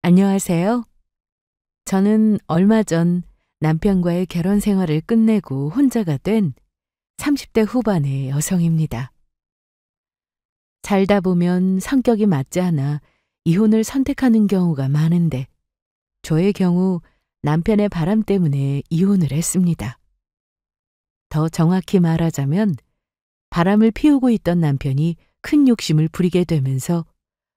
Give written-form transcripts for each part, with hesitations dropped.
안녕하세요. 저는 얼마 전 남편과의 결혼 생활을 끝내고 혼자가 된 30대 후반의 여성입니다. 살다 보면 성격이 맞지 않아 이혼을 선택하는 경우가 많은데 저의 경우 남편의 바람 때문에 이혼을 했습니다. 더 정확히 말하자면 바람을 피우고 있던 남편이 큰 욕심을 부리게 되면서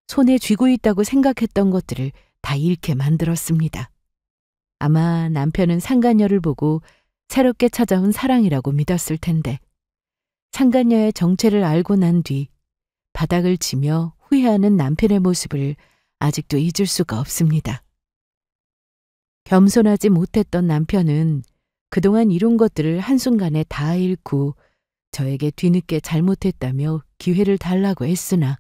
손에 쥐고 있다고 생각했던 것들을 다 잃게 만들었습니다. 아마 남편은 상간녀를 보고 새롭게 찾아온 사랑이라고 믿었을 텐데 상간녀의 정체를 알고 난 뒤 바닥을 치며 후회하는 남편의 모습을 아직도 잊을 수가 없습니다. 겸손하지 못했던 남편은 그동안 이룬 것들을 한순간에 다 잃고 저에게 뒤늦게 잘못했다며 기회를 달라고 했으나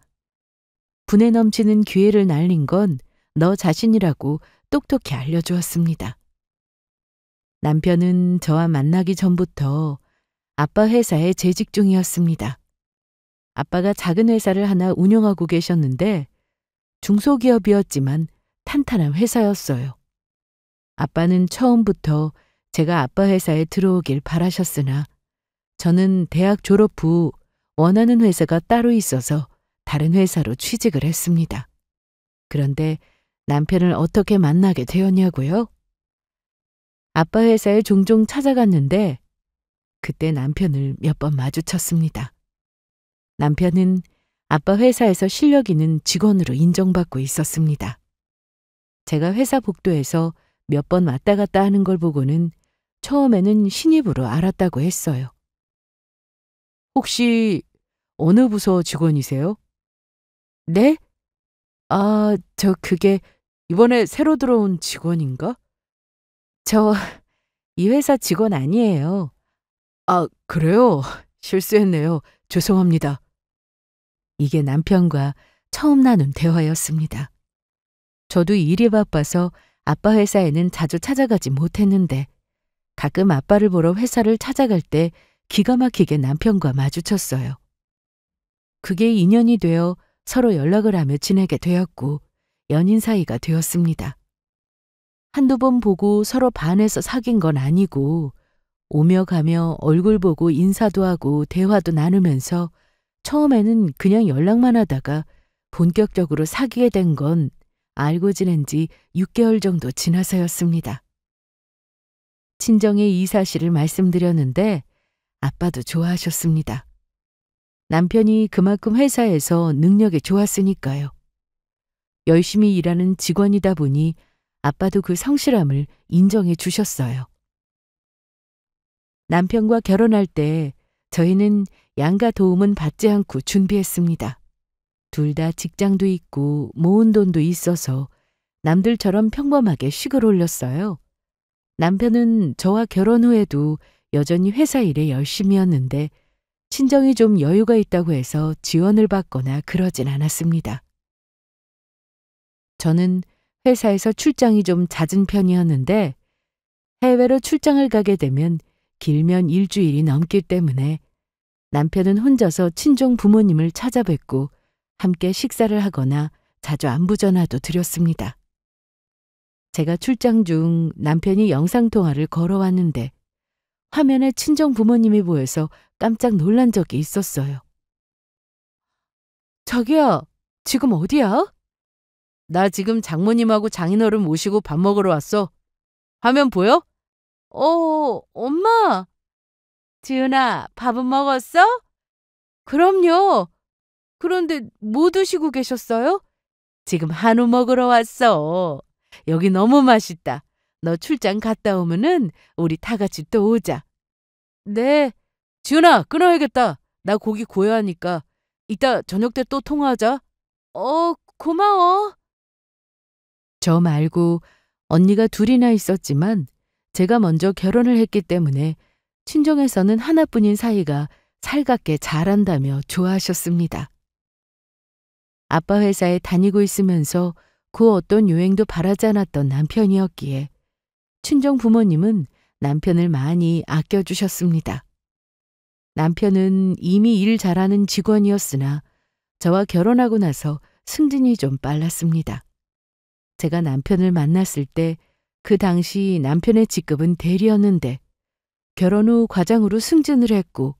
분에 넘치는 기회를 날린 건 너 자신이라고 똑똑히 알려주었습니다. 남편은 저와 만나기 전부터 아빠 회사에 재직 중이었습니다. 아빠가 작은 회사를 하나 운영하고 계셨는데 중소기업이었지만 탄탄한 회사였어요. 아빠는 처음부터 제가 아빠 회사에 들어오길 바라셨으나 저는 대학 졸업 후 원하는 회사가 따로 있어서 다른 회사로 취직을 했습니다. 그런데 남편을 어떻게 만나게 되었냐고요? 아빠 회사에 종종 찾아갔는데 그때 남편을 몇 번 마주쳤습니다. 남편은 아빠 회사에서 실력 있는 직원으로 인정받고 있었습니다. 제가 회사 복도에서 몇 번 왔다 갔다 하는 걸 보고는 처음에는 신입으로 알았다고 했어요. 혹시 어느 부서 직원이세요? 네? 그게 이번에 새로 들어온 직원인가? 이 회사 직원 아니에요. 아, 그래요? 실수했네요. 죄송합니다. 이게 남편과 처음 나눈 대화였습니다. 저도 일이 바빠서 아빠 회사에는 자주 찾아가지 못했는데 가끔 아빠를 보러 회사를 찾아갈 때 기가 막히게 남편과 마주쳤어요. 그게 인연이 되어 서로 연락을 하며 지내게 되었고 연인 사이가 되었습니다. 한두 번 보고 서로 반해서 사귄 건 아니고 오며 가며 얼굴 보고 인사도 하고 대화도 나누면서 처음에는 그냥 연락만 하다가 본격적으로 사귀게 된 건 알고 지낸 지 6개월 정도 지나서였습니다. 친정에 이 사실을 말씀드렸는데 아빠도 좋아하셨습니다. 남편이 그만큼 회사에서 능력이 좋았으니까요. 열심히 일하는 직원이다 보니 아빠도 그 성실함을 인정해 주셨어요. 남편과 결혼할 때 저희는 양가 도움은 받지 않고 준비했습니다. 둘 다 직장도 있고 모은 돈도 있어서 남들처럼 평범하게 식을 올렸어요. 남편은 저와 결혼 후에도 여전히 회사 일에 열심히였는데 친정이 좀 여유가 있다고 해서 지원을 받거나 그러진 않았습니다. 저는 회사에서 출장이 좀 잦은 편이었는데 해외로 출장을 가게 되면 길면 일주일이 넘기 때문에 남편은 혼자서 친정 부모님을 찾아뵙고 함께 식사를 하거나 자주 안부 전화도 드렸습니다. 제가 출장 중 남편이 영상통화를 걸어왔는데 화면에 친정 부모님이 보여서 깜짝 놀란 적이 있었어요. 자기야, 지금 어디야? 나 지금 장모님하고 장인어른 모시고 밥 먹으러 왔어. 화면 보여? 엄마. 지은아, 밥은 먹었어? 그럼요. 그런데 뭐 드시고 계셨어요? 지금 한우 먹으러 왔어. 여기 너무 맛있다. 너 출장 갔다 오면은 우리 다 같이 또 오자. 네. 지은아, 끊어야겠다. 나 고기 구워야 하니까. 이따 저녁 때 또 통화하자. 고마워. 저 말고 언니가 둘이나 있었지만 제가 먼저 결혼을 했기 때문에 친정에서는 하나뿐인 사이가 살갑게 잘한다며 좋아하셨습니다. 아빠 회사에 다니고 있으면서 그 어떤 요행도 바라지 않았던 남편이었기에 친정 부모님은 남편을 많이 아껴주셨습니다. 남편은 이미 일 잘하는 직원이었으나 저와 결혼하고 나서 승진이 좀 빨랐습니다. 제가 남편을 만났을 때 그 당시 남편의 직급은 대리였는데 결혼 후 과장으로 승진을 했고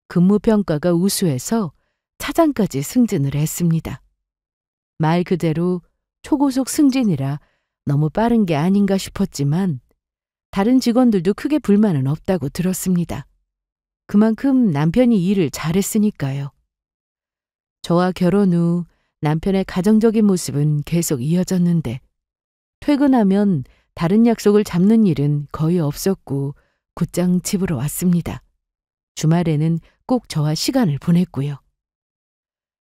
근무 평가가 우수해서 차장까지 승진을 했습니다. 말 그대로 초고속 승진이라 너무 빠른 게 아닌가 싶었지만 다른 직원들도 크게 불만은 없다고 들었습니다. 그만큼 남편이 일을 잘했으니까요. 저와 결혼 후 남편의 가정적인 모습은 계속 이어졌는데 퇴근하면 다른 약속을 잡는 일은 거의 없었고 곧장 집으로 왔습니다. 주말에는 꼭 저와 시간을 보냈고요.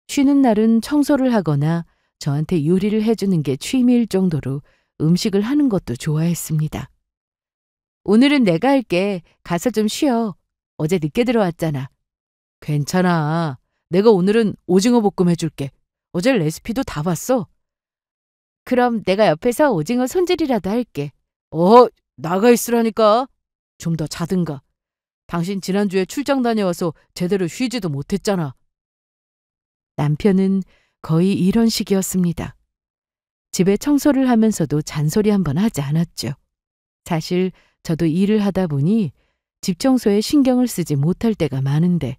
쉬는 날은 청소를 하거나 저한테 요리를 해주는 게 취미일 정도로 음식을 하는 것도 좋아했습니다. 오늘은 내가 할게. 가서 좀 쉬어. 어제 늦게 들어왔잖아. 괜찮아. 내가 오늘은 오징어 볶음 해줄게. 어제 레시피도 다 봤어. 그럼 내가 옆에서 오징어 손질이라도 할게. 나가 있으라니까. 좀 더 자든가. 당신 지난주에 출장 다녀와서 제대로 쉬지도 못했잖아. 남편은 거의 이런 식이었습니다. 집에 청소를 하면서도 잔소리 한 번 하지 않았죠. 사실 저도 일을 하다 보니 집 청소에 신경을 쓰지 못할 때가 많은데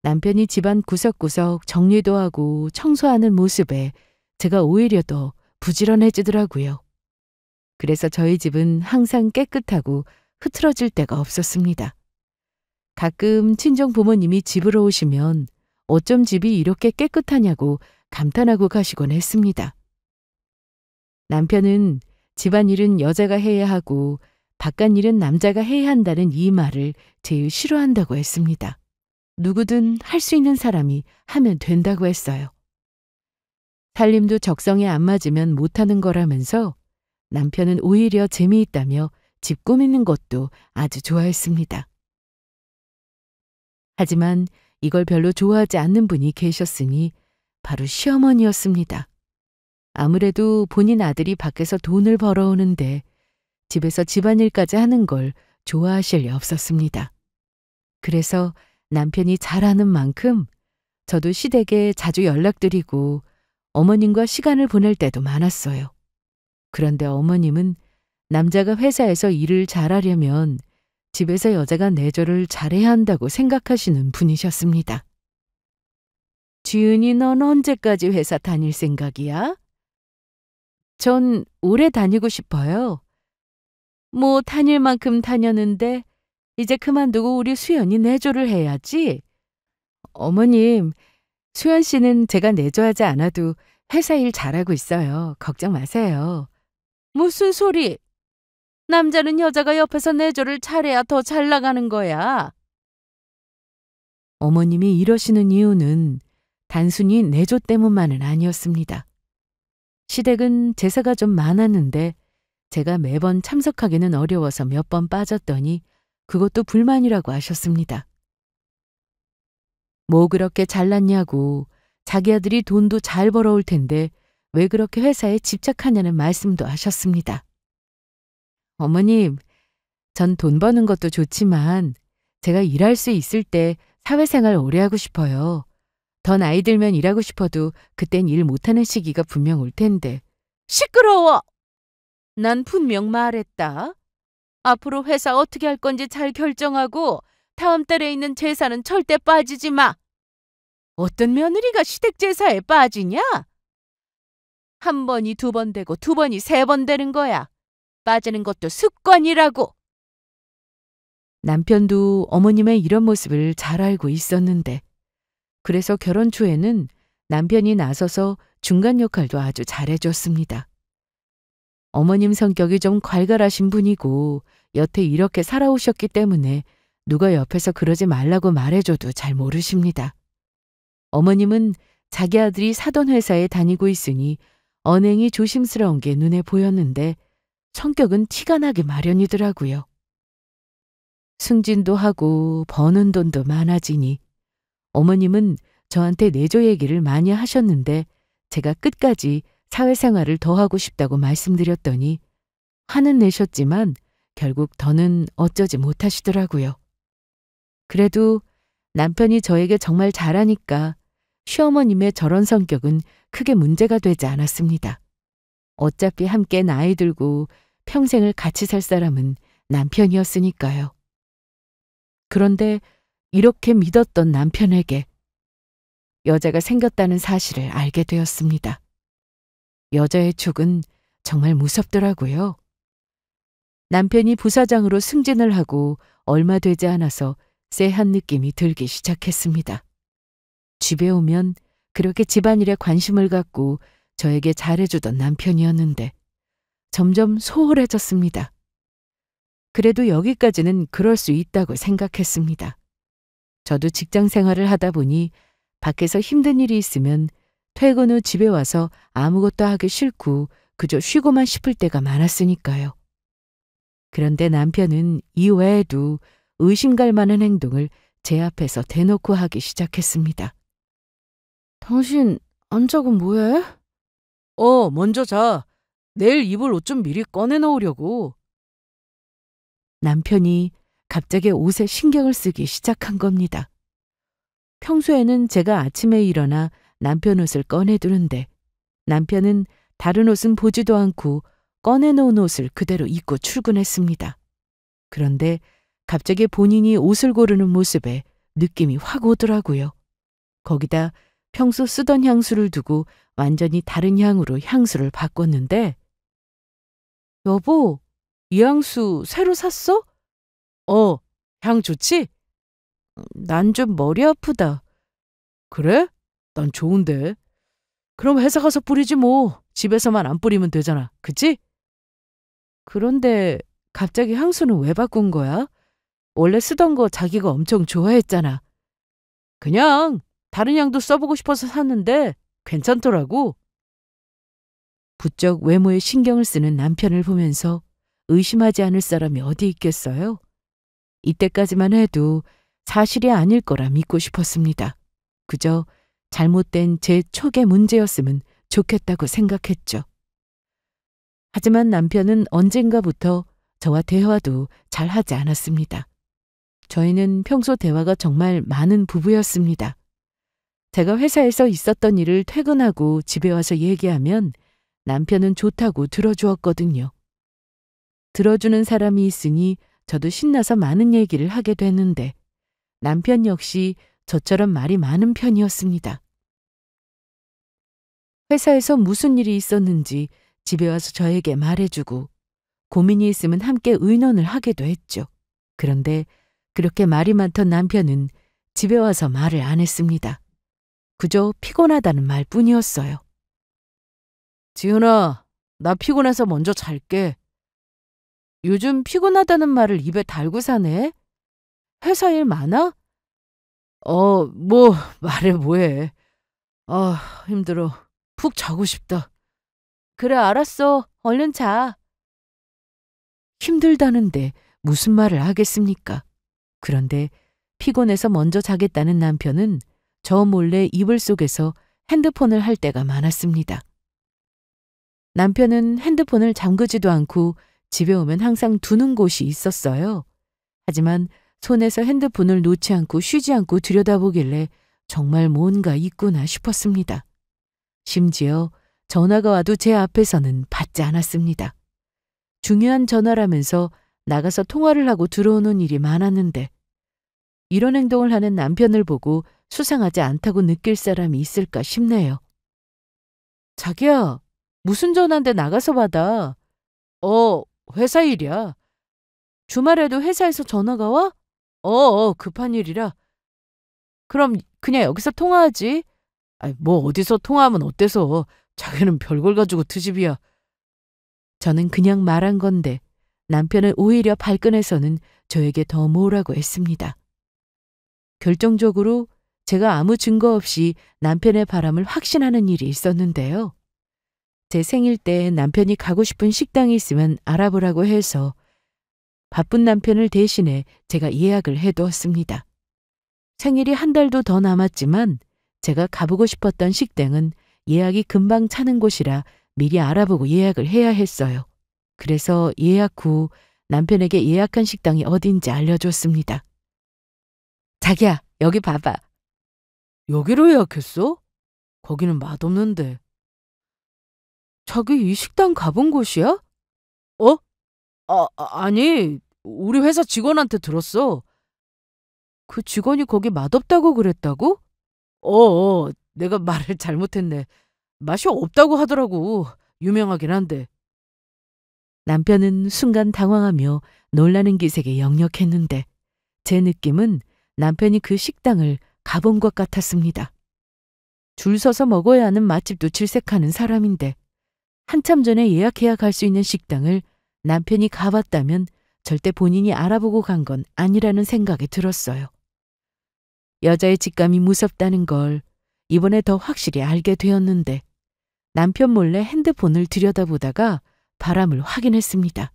남편이 집안 구석구석 정리도 하고 청소하는 모습에 제가 오히려 더 부지런해지더라고요. 그래서 저희 집은 항상 깨끗하고 흐트러질 때가 없었습니다. 가끔 친정 부모님이 집으로 오시면 어쩜 집이 이렇게 깨끗하냐고 감탄하고 가시곤 했습니다. 남편은 집안일은 여자가 해야 하고 바깥일은 남자가 해야 한다는 이 말을 제일 싫어한다고 했습니다. 누구든 할 수 있는 사람이 하면 된다고 했어요. 살림도 적성에 안 맞으면 못하는 거라면서 남편은 오히려 재미있다며 집 꾸미는 것도 아주 좋아했습니다. 하지만 이걸 별로 좋아하지 않는 분이 계셨으니 바로 시어머니였습니다. 아무래도 본인 아들이 밖에서 돈을 벌어오는데 집에서 집안일까지 하는 걸 좋아하실 리 없었습니다. 그래서 남편이 잘하는 만큼 저도 시댁에 자주 연락드리고 어머님과 시간을 보낼 때도 많았어요. 그런데 어머님은 남자가 회사에서 일을 잘하려면 집에서 여자가 내조를 잘해야 한다고 생각하시는 분이셨습니다. 지은이 넌 언제까지 회사 다닐 생각이야? 전 오래 다니고 싶어요. 뭐 다닐 만큼 다녔는데 이제 그만두고 우리 수연이 내조를 해야지. 어머님, 수연 씨는 제가 내조하지 않아도 회사 일 잘하고 있어요. 걱정 마세요. 무슨 소리? 남자는 여자가 옆에서 내조를 잘해야 더 잘 나가는 거야. 어머님이 이러시는 이유는 단순히 내조 때문만은 아니었습니다. 시댁은 제사가 좀 많았는데 제가 매번 참석하기는 어려워서 몇 번 빠졌더니 그것도 불만이라고 하셨습니다. 뭐 그렇게 잘났냐고 자기 아들이 돈도 잘 벌어올 텐데 왜 그렇게 회사에 집착하냐는 말씀도 하셨습니다. 어머님, 전 돈 버는 것도 좋지만 제가 일할 수 있을 때 사회생활 오래 하고 싶어요. 더 나이 들면 일하고 싶어도 그땐 일 못하는 시기가 분명 올 텐데. 시끄러워! 난 분명 말했다. 앞으로 회사 어떻게 할 건지 잘 결정하고 다음 달에 있는 제사는 절대 빠지지 마. 어떤 며느리가 시댁 제사에 빠지냐? 한 번이 두 번 되고 두 번이 세 번 되는 거야. 빠지는 것도 습관이라고. 남편도 어머님의 이런 모습을 잘 알고 있었는데 그래서 결혼 초에는 남편이 나서서 중간 역할도 아주 잘해줬습니다. 어머님 성격이 좀 괄괄하신 분이고 여태 이렇게 살아오셨기 때문에 누가 옆에서 그러지 말라고 말해줘도 잘 모르십니다. 어머님은 자기 아들이 사돈 회사에 다니고 있으니 언행이 조심스러운 게 눈에 보였는데 성격은 티가 나기 마련이더라고요. 승진도 하고 버는 돈도 많아지니 어머님은 저한테 내조 얘기를 많이 하셨는데 제가 끝까지 사회생활을 더 하고 싶다고 말씀드렸더니 화는 내셨지만 결국 더는 어쩌지 못하시더라고요. 그래도 남편이 저에게 정말 잘하니까 시어머님의 저런 성격은 크게 문제가 되지 않았습니다. 어차피 함께 나이 들고 평생을 같이 살 사람은 남편이었으니까요. 그런데 이렇게 믿었던 남편에게 여자가 생겼다는 사실을 알게 되었습니다. 여자의 촉은 정말 무섭더라고요. 남편이 부사장으로 승진을 하고 얼마 되지 않아서 쎄한 느낌이 들기 시작했습니다. 집에 오면 그렇게 집안일에 관심을 갖고 저에게 잘해주던 남편이었는데 점점 소홀해졌습니다. 그래도 여기까지는 그럴 수 있다고 생각했습니다. 저도 직장 생활을 하다 보니 밖에서 힘든 일이 있으면 퇴근 후 집에 와서 아무것도 하기 싫고 그저 쉬고만 싶을 때가 많았으니까요. 그런데 남편은 이 외에도 의심 갈 만한 행동을 제 앞에서 대놓고 하기 시작했습니다. 당신 안 자고 뭐해? 먼저 자. 내일 입을 옷 좀 미리 꺼내 놓으려고. 남편이 갑자기 옷에 신경을 쓰기 시작한 겁니다. 평소에는 제가 아침에 일어나 남편 옷을 꺼내두는데 남편은 다른 옷은 보지도 않고 꺼내놓은 옷을 그대로 입고 출근했습니다. 그런데 갑자기 본인이 옷을 고르는 모습에 느낌이 확 오더라고요. 거기다 평소 쓰던 향수를 두고 완전히 다른 향으로 향수를 바꿨는데 여보, 이 향수 새로 샀어? 향 좋지? 난 좀 머리 아프다. 그래? 난 좋은데. 그럼 회사 가서 뿌리지 뭐. 집에서만 안 뿌리면 되잖아. 그치? 그런데 갑자기 향수는 왜 바꾼 거야? 원래 쓰던 거 자기가 엄청 좋아했잖아. 그냥 다른 향도 써보고 싶어서 샀는데 괜찮더라고. 부쩍 외모에 신경을 쓰는 남편을 보면서 의심하지 않을 사람이 어디 있겠어요? 이때까지만 해도 사실이 아닐 거라 믿고 싶었습니다. 그저 잘못된 제 촉의 문제였으면 좋겠다고 생각했죠. 하지만 남편은 언젠가부터 저와 대화도 잘 하지 않았습니다. 저희는 평소 대화가 정말 많은 부부였습니다. 제가 회사에서 있었던 일을 퇴근하고 집에 와서 얘기하면 남편은 좋다고 들어주었거든요. 들어주는 사람이 있으니 저도 신나서 많은 얘기를 하게 됐는데 남편 역시 저처럼 말이 많은 편이었습니다. 회사에서 무슨 일이 있었는지 집에 와서 저에게 말해주고 고민이 있으면 함께 의논을 하기도 했죠. 그런데 그렇게 말이 많던 남편은 집에 와서 말을 안 했습니다. 그저 피곤하다는 말뿐이었어요. 지은아, 나 피곤해서 먼저 잘게. 요즘 피곤하다는 말을 입에 달고 사네? 회사 일 많아? 말해 뭐해. 힘들어. 푹 자고 싶다. 그래, 알았어. 얼른 자. 힘들다는데 무슨 말을 하겠습니까? 그런데 피곤해서 먼저 자겠다는 남편은 저 몰래 이불 속에서 핸드폰을 할 때가 많았습니다. 남편은 핸드폰을 잠그지도 않고 집에 오면 항상 두는 곳이 있었어요. 하지만 손에서 핸드폰을 놓지 않고 쉬지 않고 들여다보길래 정말 뭔가 있구나 싶었습니다. 심지어 전화가 와도 제 앞에서는 받지 않았습니다. 중요한 전화라면서 나가서 통화를 하고 들어오는 일이 많았는데 이런 행동을 하는 남편을 보고 수상하지 않다고 느낄 사람이 있을까 싶네요. 자기야, 무슨 전화인데 나가서 받아? 회사 일이야. 주말에도 회사에서 전화가 와? 급한 일이라. 그럼 그냥 여기서 통화하지. 뭐 어디서 통화하면 어때서. 자기는 별걸 가지고 트집이야. 저는 그냥 말한 건데 남편은 오히려 발끈해서는 저에게 더 뭐라고 했습니다. 결정적으로 제가 아무 증거 없이 남편의 바람을 확신하는 일이 있었는데요. 제 생일 때 남편이 가고 싶은 식당이 있으면 알아보라고 해서 바쁜 남편을 대신해 제가 예약을 해두었습니다. 생일이 한 달도 더 남았지만 제가 가보고 싶었던 식당은 예약이 금방 차는 곳이라 미리 알아보고 예약을 해야 했어요. 그래서 예약 후 남편에게 예약한 식당이 어딘지 알려줬습니다. 자기야, 여기 봐봐. 여기로 예약했어? 거기는 맛없는데. 자기 이 식당 가본 곳이야? 어? 아니, 우리 회사 직원한테 들었어. 그 직원이 거기 맛없다고 그랬다고? 내가 말을 잘못했네. 맛이 없다고 하더라고. 유명하긴 한데. 남편은 순간 당황하며 놀라는 기색에 역력했는데 제 느낌은 남편이 그 식당을 가본 것 같았습니다. 줄 서서 먹어야 하는 맛집도 질색하는 사람인데 한참 전에 예약해야 갈 수 있는 식당을 남편이 가봤다면 절대 본인이 알아보고 간 건 아니라는 생각이 들었어요. 여자의 직감이 무섭다는 걸 이번에 더 확실히 알게 되었는데 남편 몰래 핸드폰을 들여다보다가 바람을 확인했습니다.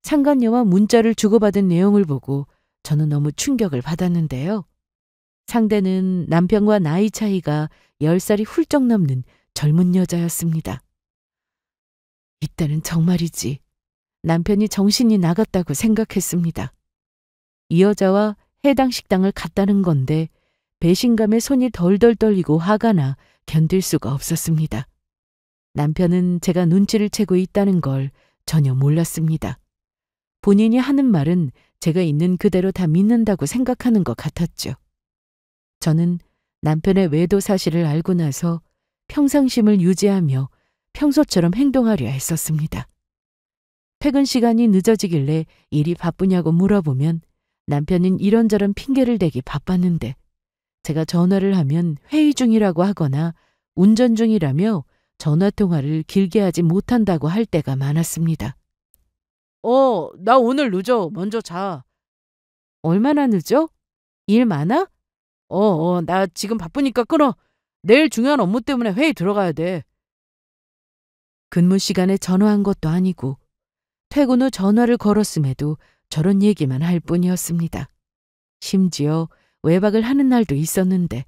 상간녀와 문자를 주고받은 내용을 보고 저는 너무 충격을 받았는데요. 상대는 남편과 나이 차이가 10살이 훌쩍 넘는 젊은 여자였습니다. 이때는 정말이지 남편이 정신이 나갔다고 생각했습니다. 이 여자와 해당 식당을 갔다는 건데 배신감에 손이 덜덜 떨리고 화가 나 견딜 수가 없었습니다. 남편은 제가 눈치를 채고 있다는 걸 전혀 몰랐습니다. 본인이 하는 말은 제가 있는 그대로 다 믿는다고 생각하는 것 같았죠. 저는 남편의 외도 사실을 알고 나서 평상심을 유지하며 평소처럼 행동하려 했었습니다. 퇴근 시간이 늦어지길래 일이 바쁘냐고 물어보면 남편은 이런저런 핑계를 대기 바빴는데 제가 전화를 하면 회의 중이라고 하거나 운전 중이라며 전화통화를 길게 하지 못한다고 할 때가 많았습니다. 나 오늘 늦어. 먼저 자. 얼마나 늦어? 일 많아? 나 지금 바쁘니까 끊어. 내일 중요한 업무 때문에 회의 들어가야 돼. 근무 시간에 전화한 것도 아니고 퇴근 후 전화를 걸었음에도 저런 얘기만 할 뿐이었습니다. 심지어 외박을 하는 날도 있었는데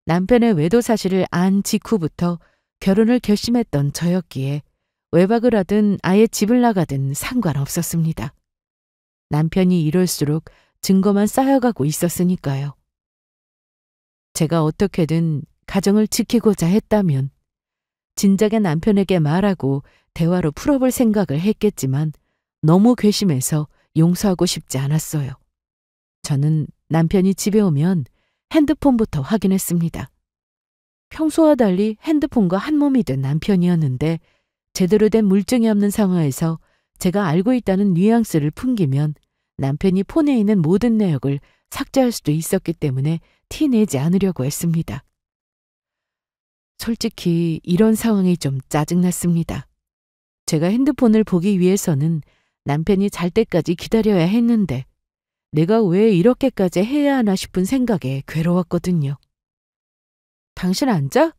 남편의 외도 사실을 안 직후부터 결혼을 결심했던 저였기에 외박을 하든 아예 집을 나가든 상관없었습니다. 남편이 이럴수록 증거만 쌓여가고 있었으니까요. 제가 어떻게든 가정을 지키고자 했다면 진작에 남편에게 말하고 대화로 풀어볼 생각을 했겠지만 너무 괘씸해서 용서하고 싶지 않았어요. 저는 남편이 집에 오면 핸드폰부터 확인했습니다. 평소와 달리 핸드폰과 한 몸이 된 남편이었는데 제대로 된 물증이 없는 상황에서 제가 알고 있다는 뉘앙스를 풍기면 남편이 폰에 있는 모든 내역을 삭제할 수도 있었기 때문에 티내지 않으려고 했습니다. 솔직히 이런 상황이 좀 짜증났습니다. 제가 핸드폰을 보기 위해서는 남편이 잘 때까지 기다려야 했는데 내가 왜 이렇게까지 해야 하나 싶은 생각에 괴로웠거든요. 당신 안 자?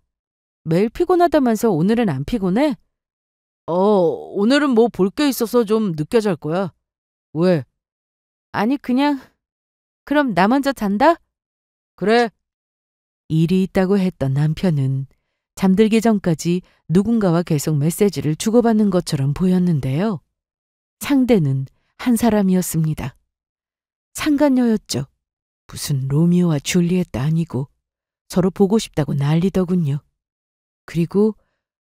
매일 피곤하다면서 오늘은 안 피곤해? 오늘은 뭐 볼 게 있어서 좀 늦게 잘 거야. 왜? 아니 그냥 그럼 나 먼저 잔다? 그래. 일이 있다고 했던 남편은 잠들기 전까지 누군가와 계속 메시지를 주고받는 것처럼 보였는데요. 상대는 한 사람이었습니다. 상간녀였죠. 무슨 로미오와 줄리엣도 아니고 서로 보고 싶다고 난리더군요. 그리고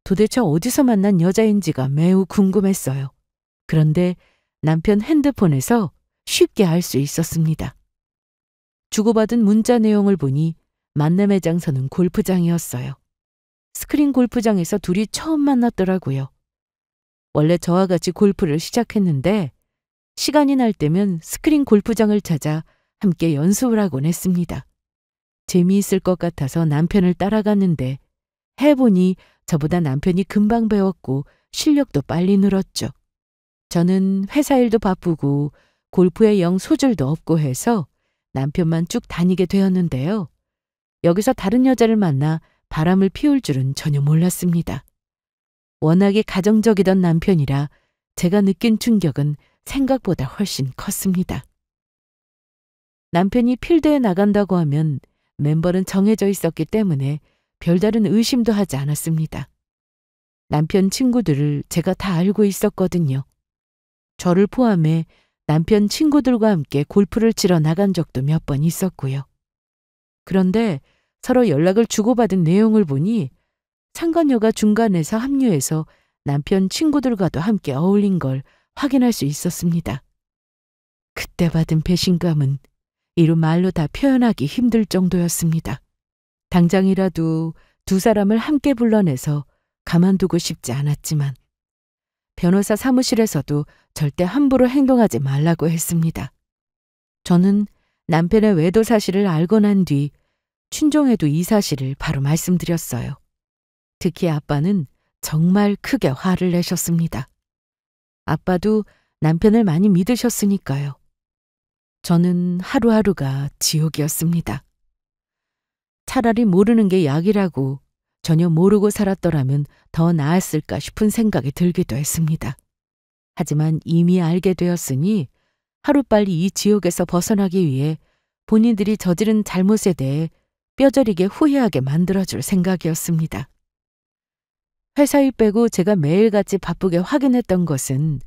도대체 어디서 만난 여자인지가 매우 궁금했어요. 그런데 남편 핸드폰에서 쉽게 알 수 있었습니다. 주고받은 문자 내용을 보니 만남의 장소는 골프장이었어요. 스크린 골프장에서 둘이 처음 만났더라고요. 원래 저와 같이 골프를 시작했는데 시간이 날 때면 스크린 골프장을 찾아 함께 연습을 하곤 했습니다. 재미있을 것 같아서 남편을 따라갔는데 해보니 저보다 남편이 금방 배웠고 실력도 빨리 늘었죠. 저는 회사 일도 바쁘고 골프에 영 소질도 없고 해서 남편만 쭉 다니게 되었는데요. 여기서 다른 여자를 만나 바람을 피울 줄은 전혀 몰랐습니다. 워낙에 가정적이던 남편이라 제가 느낀 충격은 생각보다 훨씬 컸습니다. 남편이 필드에 나간다고 하면 멤버는 정해져 있었기 때문에 별다른 의심도 하지 않았습니다. 남편 친구들을 제가 다 알고 있었거든요. 저를 포함해 남편 친구들과 함께 골프를 치러 나간 적도 몇 번 있었고요. 그런데 서로 연락을 주고받은 내용을 보니 상간녀가 중간에서 합류해서 남편 친구들과도 함께 어울린 걸 확인할 수 있었습니다. 그때 받은 배신감은 이루 말로 다 표현하기 힘들 정도였습니다. 당장이라도 두 사람을 함께 불러내서 가만두고 싶지 않았지만 변호사 사무실에서도 절대 함부로 행동하지 말라고 했습니다. 저는 남편의 외도 사실을 알고 난 뒤 춘종에도 이 사실을 바로 말씀드렸어요. 특히 아빠는 정말 크게 화를 내셨습니다. 아빠도 남편을 많이 믿으셨으니까요. 저는 하루하루가 지옥이었습니다. 차라리 모르는 게 약이라고 전혀 모르고 살았더라면 더 나았을까 싶은 생각이 들기도 했습니다. 하지만 이미 알게 되었으니 하루빨리 이 지옥에서 벗어나기 위해 본인들이 저지른 잘못에 대해 뼈저리게 후회하게 만들어줄 생각이었습니다. 회사 일 빼고 제가 매일같이 바쁘게 확인했던 것은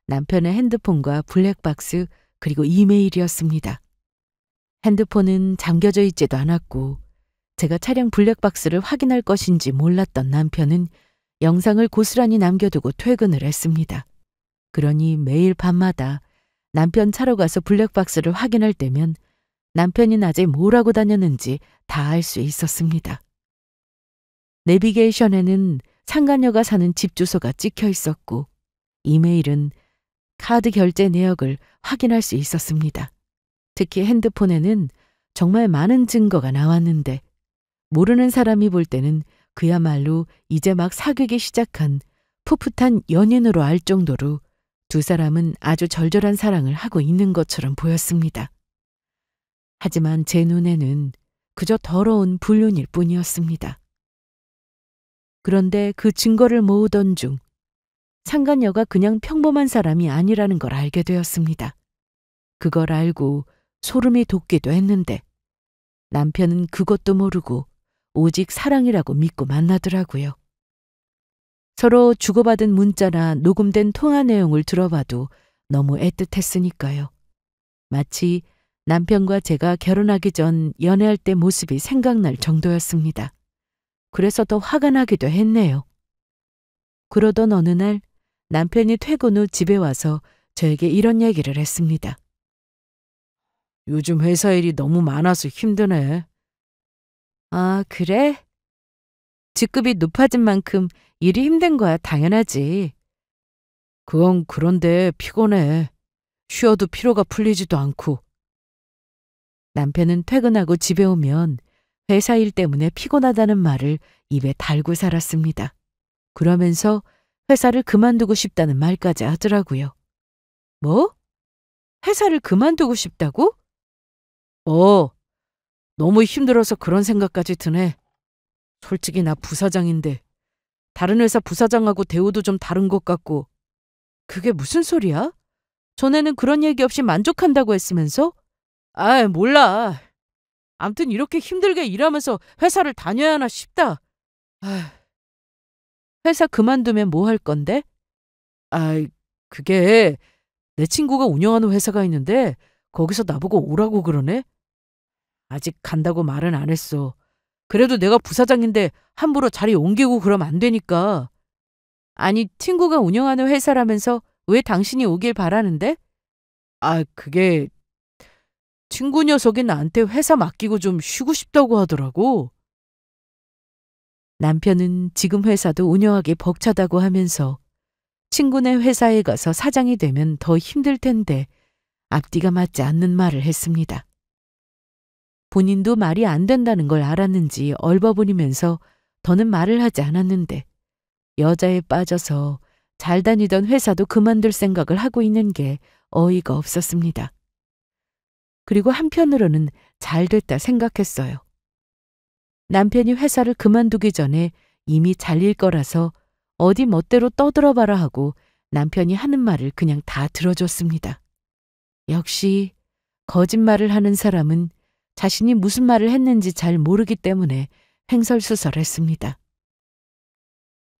남편의 핸드폰과 블랙박스 그리고 이메일이었습니다. 핸드폰은 잠겨져 있지도 않았고 제가 차량 블랙박스를 확인할 것인지 몰랐던 남편은 영상을 고스란히 남겨두고 퇴근을 했습니다. 그러니 매일 밤마다 남편 차로 가서 블랙박스를 확인할 때면 남편이 낮에 뭘 하고 다녔는지 다 알 수 있었습니다. 내비게이션에는 상간녀가 사는 집 주소가 찍혀 있었고 이메일은 카드 결제 내역을 확인할 수 있었습니다. 특히 핸드폰에는 정말 많은 증거가 나왔는데 모르는 사람이 볼 때는 그야말로 이제 막 사귀기 시작한 풋풋한 연인으로 알 정도로 두 사람은 아주 절절한 사랑을 하고 있는 것처럼 보였습니다. 하지만 제 눈에는 그저 더러운 불륜일 뿐이었습니다. 그런데 그 증거를 모으던 중 상간녀가 그냥 평범한 사람이 아니라는 걸 알게 되었습니다. 그걸 알고 소름이 돋기도 했는데 남편은 그것도 모르고 오직 사랑이라고 믿고 만나더라고요. 서로 주고받은 문자나 녹음된 통화 내용을 들어봐도 너무 애틋했으니까요. 마치 남편과 제가 결혼하기 전 연애할 때 모습이 생각날 정도였습니다. 그래서 더 화가 나기도 했네요. 그러던 어느 날 남편이 퇴근 후 집에 와서 저에게 이런 얘기를 했습니다. 요즘 회사 일이 너무 많아서 힘드네. 아, 그래? 직급이 높아진 만큼 일이 힘든 거야 당연하지. 그건 그런데 피곤해. 쉬어도 피로가 풀리지도 않고. 남편은 퇴근하고 집에 오면 회사 일 때문에 피곤하다는 말을 입에 달고 살았습니다. 그러면서 회사를 그만두고 싶다는 말까지 하더라고요. 뭐? 회사를 그만두고 싶다고? 너무 힘들어서 그런 생각까지 드네. 솔직히 나 부사장인데 다른 회사 부사장하고 대우도 좀 다른 것 같고. 그게 무슨 소리야? 전에는 그런 얘기 없이 만족한다고 했으면서? 아, 몰라. 암튼 이렇게 힘들게 일하면서 회사를 다녀야 하나 싶다. 회사 그만두면 뭐 할 건데? 그게 내 친구가 운영하는 회사가 있는데 거기서 나보고 오라고 그러네? 아직 간다고 말은 안 했어. 그래도 내가 부사장인데 함부로 자리 옮기고 그러면 안 되니까. 아니, 친구가 운영하는 회사라면서 왜 당신이 오길 바라는데? 그게 친구 녀석이 나한테 회사 맡기고 좀 쉬고 싶다고 하더라고. 남편은 지금 회사도 운영하기 벅차다고 하면서 친구네 회사에 가서 사장이 되면 더 힘들 텐데 앞뒤가 맞지 않는 말을 했습니다. 본인도 말이 안 된다는 걸 알았는지 얼버무리면서 더는 말을 하지 않았는데 여자에 빠져서 잘 다니던 회사도 그만둘 생각을 하고 있는 게 어이가 없었습니다. 그리고 한편으로는 잘 됐다 생각했어요. 남편이 회사를 그만두기 전에 이미 잘릴 거라서 어디 멋대로 떠들어봐라 하고 남편이 하는 말을 그냥 다 들어줬습니다. 역시 거짓말을 하는 사람은 자신이 무슨 말을 했는지 잘 모르기 때문에 횡설수설했습니다.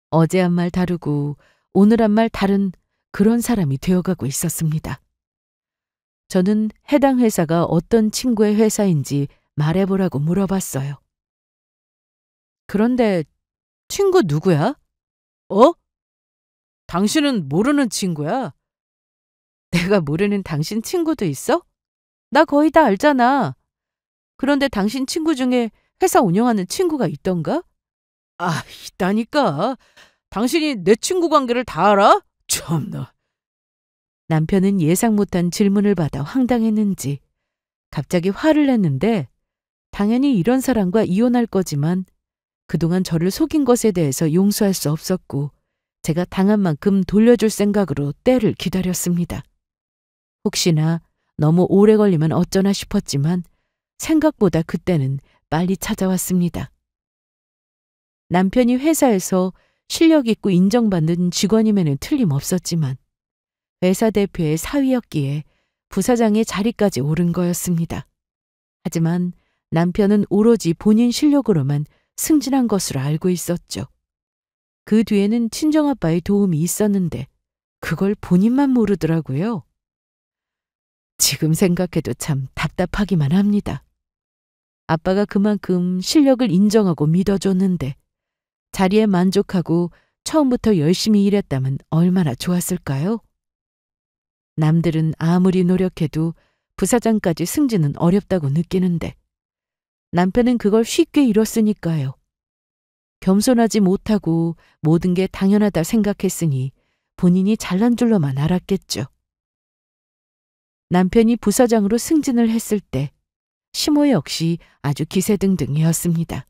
어제 한 말 다르고 오늘 한 말 다른 그런 사람이 되어가고 있었습니다. 저는 해당 회사가 어떤 친구의 회사인지 말해보라고 물어봤어요. 그런데 친구 누구야? 어? 당신은 모르는 친구야? 내가 모르는 당신 친구도 있어? 나 거의 다 알잖아. 그런데 당신 친구 중에 회사 운영하는 친구가 있던가? 아, 있다니까. 당신이 내 친구 관계를 다 알아? 참나. 남편은 예상 못한 질문을 받아 황당했는지 갑자기 화를 냈는데 당연히 이런 사람과 이혼할 거지만 그동안 저를 속인 것에 대해서 용서할 수 없었고 제가 당한 만큼 돌려줄 생각으로 때를 기다렸습니다. 혹시나 너무 오래 걸리면 어쩌나 싶었지만 생각보다 그때는 빨리 찾아왔습니다. 남편이 회사에서 실력 있고 인정받는 직원임에는 틀림없었지만 회사 대표의 사위였기에 부사장의 자리까지 오른 거였습니다. 하지만 남편은 오로지 본인 실력으로만 승진한 것으로 알고 있었죠. 그 뒤에는 친정아빠의 도움이 있었는데 그걸 본인만 모르더라고요. 지금 생각해도 참 답답하기만 합니다. 아빠가 그만큼 실력을 인정하고 믿어줬는데 자리에 만족하고 처음부터 열심히 일했다면 얼마나 좋았을까요? 남들은 아무리 노력해도 부사장까지 승진은 어렵다고 느끼는데 남편은 그걸 쉽게 이뤘으니까요. 겸손하지 못하고 모든 게 당연하다 생각했으니 본인이 잘난 줄로만 알았겠죠. 남편이 부사장으로 승진을 했을 때 시모 역시 아주 기세등등이었습니다.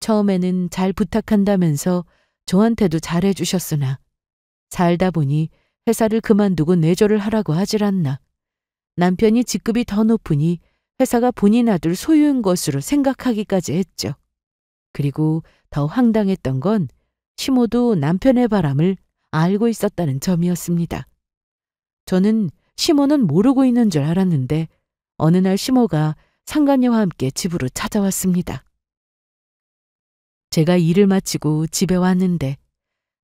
처음에는 잘 부탁한다면서 저한테도 잘해주셨으나 살다 보니 회사를 그만두고 내조를 하라고 하질 않나 남편이 직급이 더 높으니 회사가 본인 아들 소유인 것으로 생각하기까지 했죠. 그리고 더 황당했던 건 시모도 남편의 바람을 알고 있었다는 점이었습니다. 저는 시모는 모르고 있는 줄 알았는데 어느 날 시모가 상간녀와 함께 집으로 찾아왔습니다. 제가 일을 마치고 집에 왔는데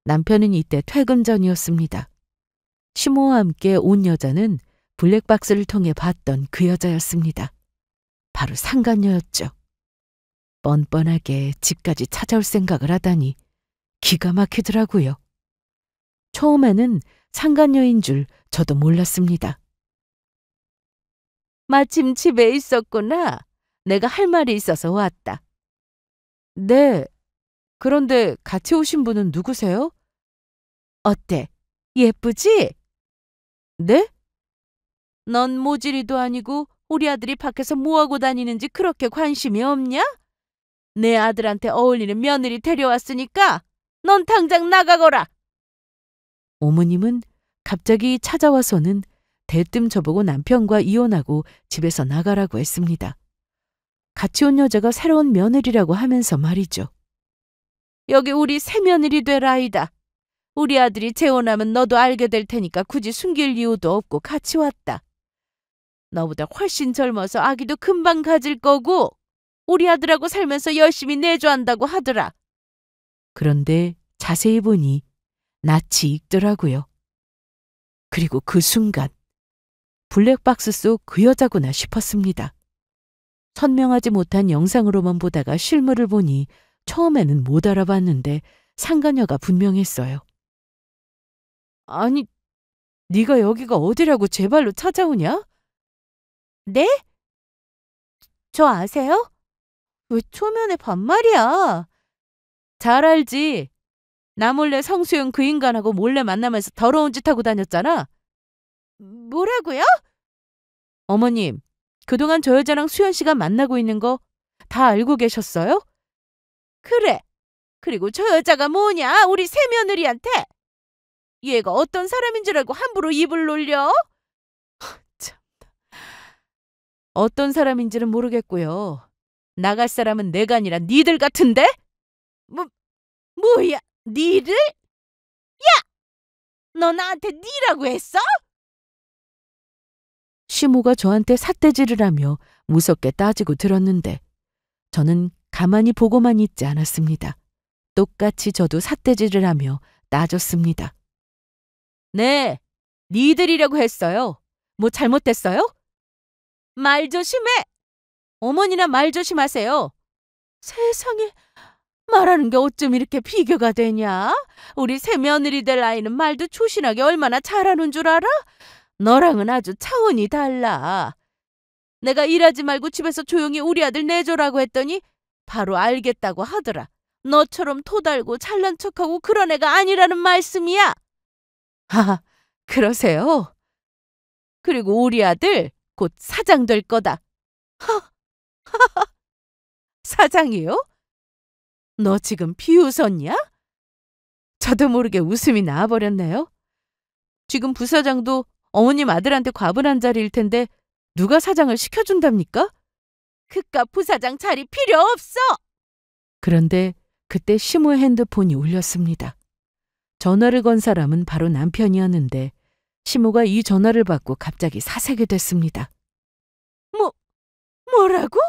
남편은 이때 퇴근 전이었습니다. 시모와 함께 온 여자는 블랙박스를 통해 봤던 그 여자였습니다. 바로 상간녀였죠. 뻔뻔하게 집까지 찾아올 생각을 하다니 기가 막히더라고요. 처음에는 상간녀인 줄 저도 몰랐습니다. 마침 집에 있었구나. 내가 할 말이 있어서 왔다. 네, 그런데 같이 오신 분은 누구세요? 어때? 예쁘지? 네? 넌 모질이도 아니고 우리 아들이 밖에서 뭐하고 다니는지 그렇게 관심이 없냐? 내 아들한테 어울리는 며느리 데려왔으니까 넌 당장 나가거라. 어머님은 갑자기 찾아와서는 대뜸 저보고 남편과 이혼하고 집에서 나가라고 했습니다. 같이 온 여자가 새로운 며느리라고 하면서 말이죠. 여기 우리 새며느리 될 아이다. 우리 아들이 재혼하면 너도 알게 될 테니까 굳이 숨길 이유도 없고 같이 왔다. 너보다 훨씬 젊어서 아기도 금방 가질 거고 우리 아들하고 살면서 열심히 내조한다고 하더라. 그런데 자세히 보니 낯이 익더라고요. 그리고 그 순간 블랙박스 속 그 여자구나 싶었습니다. 선명하지 못한 영상으로만 보다가 실물을 보니 처음에는 못 알아봤는데 상간녀가 분명했어요. 아니, 네가 여기가 어디라고 제 발로 찾아오냐? 네? 저 아세요? 왜 초면에 반말이야? 잘 알지. 나 몰래 성수용 그 인간하고 몰래 만나면서 더러운 짓 하고 다녔잖아. 뭐라고요? 어머님, 그동안 저 여자랑 수연 씨가 만나고 있는 거 다 알고 계셨어요? 그래. 그리고 저 여자가 뭐냐? 우리 새며느리한테. 얘가 어떤 사람인 줄 알고 함부로 입을 놀려? 참. 어떤 사람인지는 모르겠고요. 나갈 사람은 내가 아니라 니들 같은데? 뭐야? 니들? 야! 너 나한테 니라고 했어? 시모가 저한테 삿대질을 하며 무섭게 따지고 들었는데 저는 가만히 보고만 있지 않았습니다. 똑같이 저도 삿대질을 하며 따졌습니다. 네, 니들이라고 했어요. 뭐 잘못됐어요? 말 조심해! 어머니나 말 조심하세요. 세상에, 말하는 게 어쩜 이렇게 비교가 되냐? 우리 새 며느리 될 아이는 말도 초신하게 얼마나 잘하는 줄 알아? 너랑은 아주 차원이 달라. 내가 일하지 말고 집에서 조용히 우리 아들 내줘라고 했더니 바로 알겠다고 하더라. 너처럼 토달고 잘난 척하고 그런 애가 아니라는 말씀이야. 아, 그러세요? 그리고 우리 아들 곧 사장 될 거다. 사장이요? 너 지금 비웃었냐? 저도 모르게 웃음이 나와버렸네요. 지금 부사장도 어머님 아들한테 과분한 자리일 텐데 누가 사장을 시켜준답니까? 그깟 부사장 자리 필요 없어! 그런데 그때 시모의 핸드폰이 울렸습니다. 전화를 건 사람은 바로 남편이었는데 시모가 이 전화를 받고 갑자기 사색이 됐습니다. 뭐라고?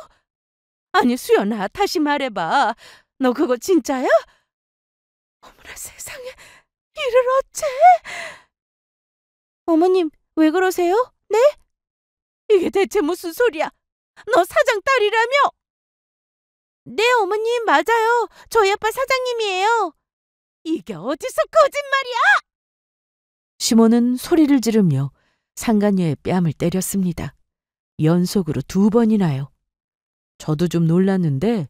아니 수연아, 다시 말해봐. 너 그거 진짜야? 어머나 세상에, 이를 어째? 어머님, 왜 그러세요? 네? 이게 대체 무슨 소리야? 너 사장 딸이라며? 네, 어머님, 맞아요. 저희 아빠 사장님이에요. 이게 어디서 거짓말이야? 시모는 소리를 지르며 상간녀의 뺨을 때렸습니다. 연속으로 2번이나요. 저도 좀 놀랐는데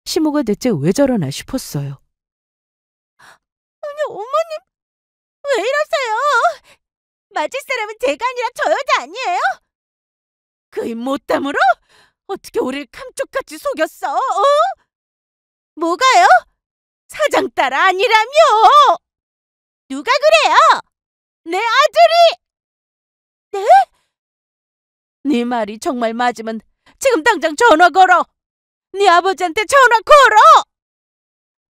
시모가 대체 왜 저러나 싶었어요. 아니, 어머님, 왜 이러세요? 맞을 사람은 제가 아니라 저 여자 아니에요? 그 입 못 다물어? 어떻게 우릴 감쪽같이 속였어? 뭐가요? 사장 딸 아니라며? 누가 그래요? 내 아들이! 네? 네 말이 정말 맞으면 지금 당장 전화 걸어! 네 아버지한테 전화 걸어!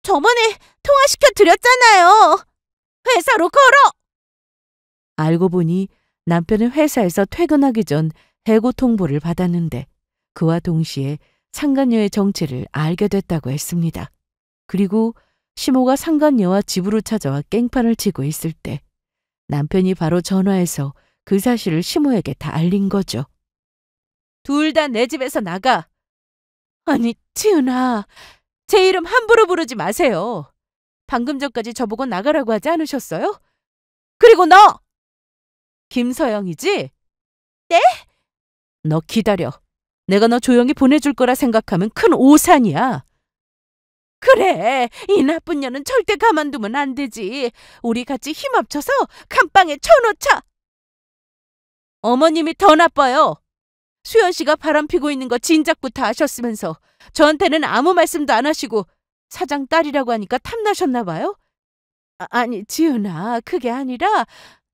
저번에 통화시켜 드렸잖아요. 회사로 걸어! 알고 보니 남편은 회사에서 퇴근하기 전 해고 통보를 받았는데 그와 동시에 상간녀의 정체를 알게 됐다고 했습니다. 그리고 시모가 상간녀와 집으로 찾아와 깽판을 치고 있을 때 남편이 바로 전화해서 그 사실을 시모에게 다 알린 거죠. 둘 다 내 집에서 나가. 아니, 지은아, 제 이름 함부로 부르지 마세요. 방금 전까지 저보고 나가라고 하지 않으셨어요? 그리고 너! 김서영이지? 네? 너 기다려. 내가 너 조용히 보내줄 거라 생각하면 큰 오산이야. 그래, 이 나쁜 년은 절대 가만두면 안 되지. 우리 같이 힘 합쳐서 감방에 쳐놓자. 어머님이 더 나빠요. 수연 씨가 바람 피고 있는 거 진작부터 아셨으면서 저한테는 아무 말씀도 안 하시고 사장 딸이라고 하니까 탐나셨나 봐요? 아니, 지은아, 그게 아니라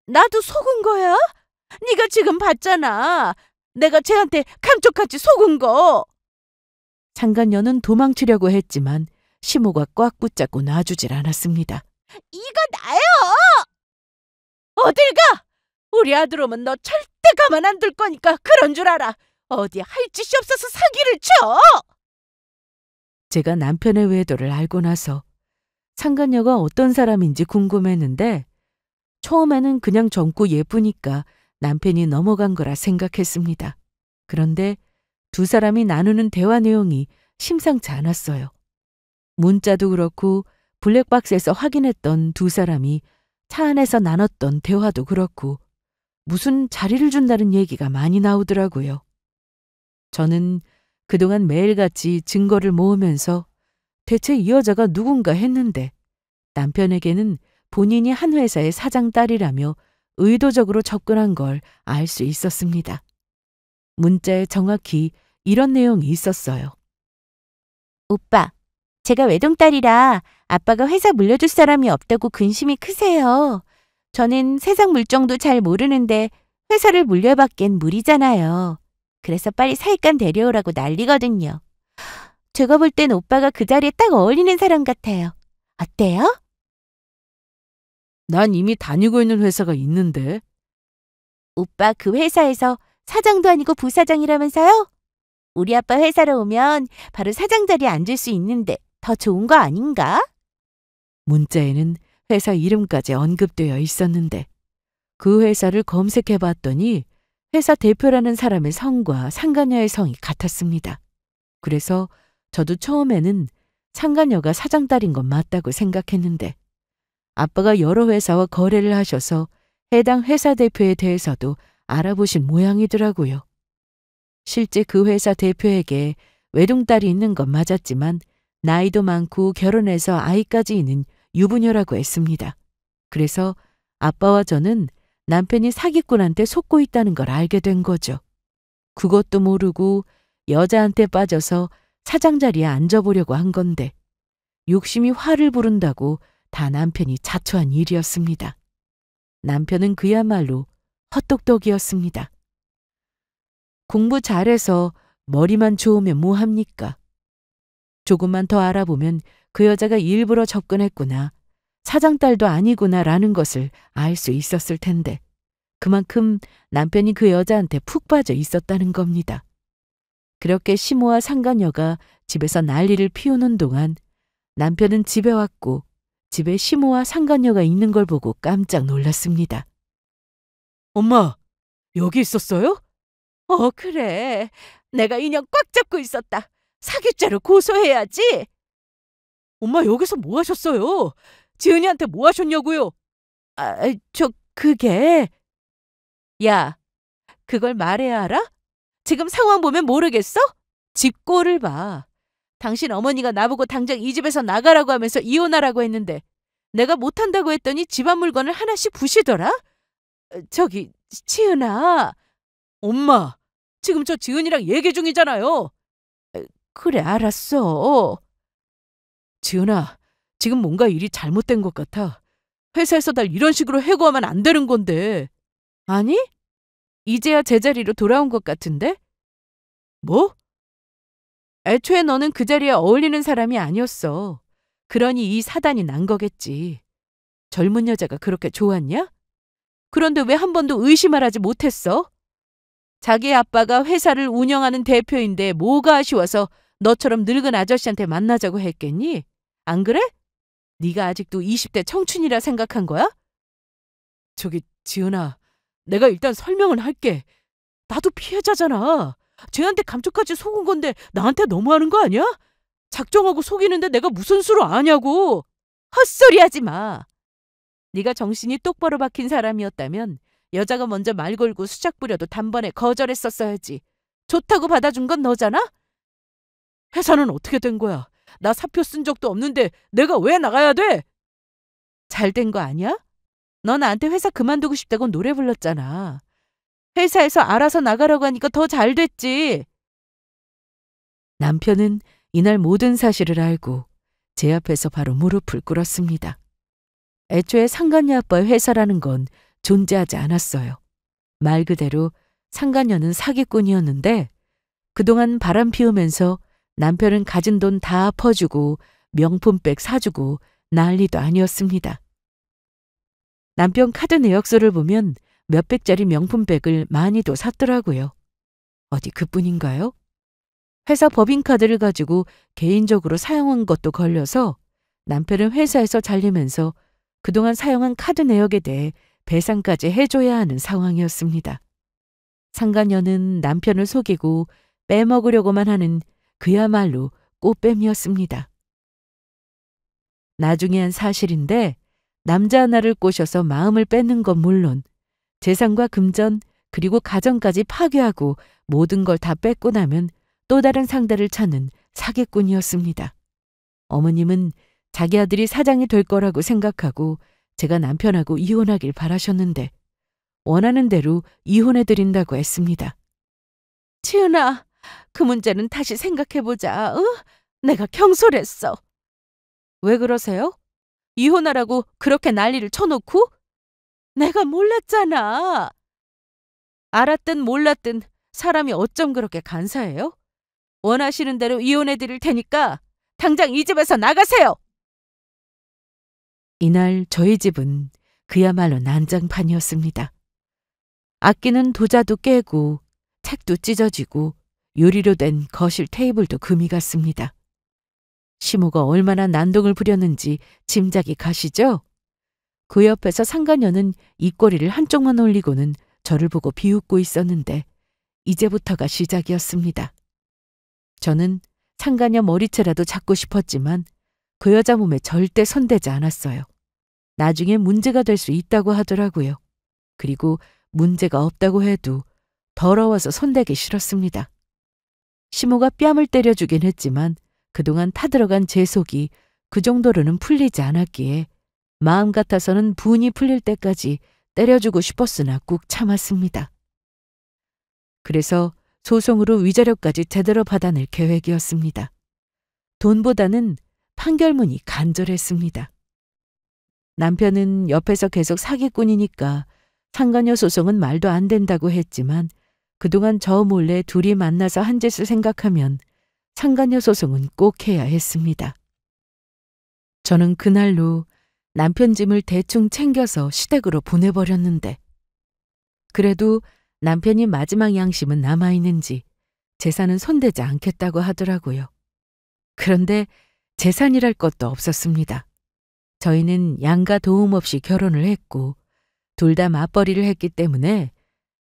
나도 속은 거야? 네가 지금 봤잖아. 내가 쟤한테 감쪽같이 속은 거. 상간녀는 도망치려고 했지만 시모가 꽉 붙잡고 놔주질 않았습니다. 이거 나요! 어딜 가! 우리 아들 오면 너 절대 가만 안 둘 거니까 그런 줄 알아. 어디 할 짓이 없어서 사기를 쳐! 제가 남편의 외도를 알고 나서 상간녀가 어떤 사람인지 궁금했는데 처음에는 그냥 젊고 예쁘니까 남편이 넘어간 거라 생각했습니다. 그런데 두 사람이 나누는 대화 내용이 심상치 않았어요. 문자도 그렇고 블랙박스에서 확인했던 두 사람이 차 안에서 나눴던 대화도 그렇고 무슨 자리를 준다는 얘기가 많이 나오더라고요. 저는 그동안 매일같이 증거를 모으면서 대체 이 여자가 누군가 했는데 남편에게는 본인이 한 회사의 사장 딸이라며 의도적으로 접근한 걸 알 수 있었습니다. 문자에 정확히 이런 내용이 있었어요. 오빠, 제가 외동딸이라 아빠가 회사 물려줄 사람이 없다고 근심이 크세요. 저는 세상 물정도 잘 모르는데 회사를 물려받기엔 무리잖아요. 그래서 빨리 사익감 데려오라고 난리거든요. 제가 볼 땐 오빠가 그 자리에 딱 어울리는 사람 같아요. 어때요? 난 이미 다니고 있는 회사가 있는데. 오빠 그 회사에서 사장도 아니고 부사장이라면서요? 우리 아빠 회사로 오면 바로 사장 자리에 앉을 수 있는데 더 좋은 거 아닌가? 문자에는 회사 이름까지 언급되어 있었는데 그 회사를 검색해 봤더니 회사 대표라는 사람의 성과 상간녀의 성이 같았습니다. 그래서 저도 처음에는 상간녀가 사장 딸인 건 맞다고 생각했는데 아빠가 여러 회사와 거래를 하셔서 해당 회사 대표에 대해서도 알아보신 모양이더라고요. 실제 그 회사 대표에게 외동딸이 있는 건 맞았지만 나이도 많고 결혼해서 아이까지 있는 유부녀라고 했습니다. 그래서 아빠와 저는 남편이 사기꾼한테 속고 있다는 걸 알게 된 거죠. 그것도 모르고 여자한테 빠져서 사장 자리에 앉아보려고 한 건데 욕심이 화를 부른다고 다 남편이 자초한 일이었습니다. 남편은 그야말로 헛똑똑이었습니다. 공부 잘해서 머리만 좋으면 뭐합니까? 조금만 더 알아보면 그 여자가 일부러 접근했구나, 사장 딸도 아니구나라는 것을 알 수 있었을 텐데 그만큼 남편이 그 여자한테 푹 빠져 있었다는 겁니다. 그렇게 시모와 상간녀가 집에서 난리를 피우는 동안 남편은 집에 왔고 집에 시모와 상간녀가 있는 걸 보고 깜짝 놀랐습니다. 엄마, 여기 있었어요? 그래. 내가 인형 꽉 잡고 있었다. 사기죄로 고소해야지. 엄마, 여기서 뭐 하셨어요? 지은이한테 뭐 하셨냐고요? 그게... 야, 그걸 말해야 알아? 지금 상황 보면 모르겠어? 집 꼴을 봐. 당신 어머니가 나보고 당장 이 집에서 나가라고 하면서 이혼하라고 했는데 내가 못한다고 했더니 집안 물건을 하나씩 부시더라? 저기, 지은아. 엄마, 지금 저 지은이랑 얘기 중이잖아요. 그래, 알았어. 지은아, 지금 뭔가 일이 잘못된 것 같아. 회사에서 날 이런 식으로 해고하면 안 되는 건데. 아니? 이제야 제자리로 돌아온 것 같은데? 뭐? 애초에 너는 그 자리에 어울리는 사람이 아니었어. 그러니 이 사단이 난 거겠지. 젊은 여자가 그렇게 좋았냐? 그런데 왜 한 번도 의심을 하지 못했어? 자기 아빠가 회사를 운영하는 대표인데 뭐가 아쉬워서 너처럼 늙은 아저씨한테 만나자고 했겠니? 안 그래? 네가 아직도 20대 청춘이라 생각한 거야? 저기, 지은아, 내가 일단 설명은 할게. 나도 피해자잖아. 쟤한테 감쪽같이 속은 건데 나한테 너무하는 거 아니야? 작정하고 속이는데 내가 무슨 수로 아냐고. 헛소리 하지 마. 네가 정신이 똑바로 박힌 사람이었다면 여자가 먼저 말 걸고 수작 부려도 단번에 거절했었어야지. 좋다고 받아준 건 너잖아? 회사는 어떻게 된 거야? 나 사표 쓴 적도 없는데 내가 왜 나가야 돼? 잘 된 거 아니야? 너 나한테 회사 그만두고 싶다고 노래 불렀잖아. 회사에서 알아서 나가라고 하니까 더 잘 됐지. 남편은 이날 모든 사실을 알고 제 앞에서 바로 무릎을 꿇었습니다. 애초에 상간녀 아빠의 회사라는 건 존재하지 않았어요. 말 그대로 상간녀는 사기꾼이었는데 그동안 바람 피우면서 남편은 가진 돈 다 퍼주고 명품백 사주고 난리도 아니었습니다. 남편 카드 내역서를 보면 몇백짜리 명품백을 많이도 샀더라고요. 어디 그뿐인가요? 회사 법인카드를 가지고 개인적으로 사용한 것도 걸려서 남편은 회사에서 잘리면서 그동안 사용한 카드 내역에 대해 배상까지 해줘야 하는 상황이었습니다. 상간녀는 남편을 속이고 빼먹으려고만 하는 그야말로 꽃뱀이었습니다. 나중에 한 사실인데 남자 하나를 꼬셔서 마음을 뺏는 건 물론 재산과 금전 그리고 가정까지 파괴하고 모든 걸 다 뺏고 나면 또 다른 상대를 찾는 사기꾼이었습니다. 어머님은 자기 아들이 사장이 될 거라고 생각하고 제가 남편하고 이혼하길 바라셨는데 원하는 대로 이혼해드린다고 했습니다. 지은아, 그 문제는 다시 생각해보자. 내가 경솔했어. 왜 그러세요? 이혼하라고 그렇게 난리를 쳐놓고? 내가 몰랐잖아. 알았든 몰랐든 사람이 어쩜 그렇게 간사해요? 원하시는 대로 이혼해드릴 테니까 당장 이 집에서 나가세요. 이날 저희 집은 그야말로 난장판이었습니다. 아끼는 도자도 깨고 책도 찢어지고 유리로 된 거실 테이블도 금이 갔습니다. 시모가 얼마나 난동을 부렸는지 짐작이 가시죠? 그 옆에서 상간녀는 입꼬리를 한쪽만 올리고는 저를 보고 비웃고 있었는데 이제부터가 시작이었습니다. 저는 상가녀 머리채라도 잡고 싶었지만 그 여자 몸에 절대 손대지 않았어요. 나중에 문제가 될 수 있다고 하더라고요. 그리고 문제가 없다고 해도 더러워서 손대기 싫었습니다. 시모가 뺨을 때려주긴 했지만 그동안 타들어간 제 속이 그 정도로는 풀리지 않았기에 마음 같아서는 분이 풀릴 때까지 때려주고 싶었으나 꾹 참았습니다. 그래서 소송으로 위자료까지 제대로 받아낼 계획이었습니다. 돈보다는 판결문이 간절했습니다. 남편은 옆에서 계속 사기꾼이니까 상간녀 소송은 말도 안 된다고 했지만 그동안 저 몰래 둘이 만나서 한 짓을 생각하면 상간녀 소송은 꼭 해야 했습니다. 저는 그날로 남편 짐을 대충 챙겨서 시댁으로 보내버렸는데 그래도 남편이 마지막 양심은 남아있는지 재산은 손대지 않겠다고 하더라고요. 그런데 재산이랄 것도 없었습니다. 저희는 양가 도움 없이 결혼을 했고 둘 다 맞벌이를 했기 때문에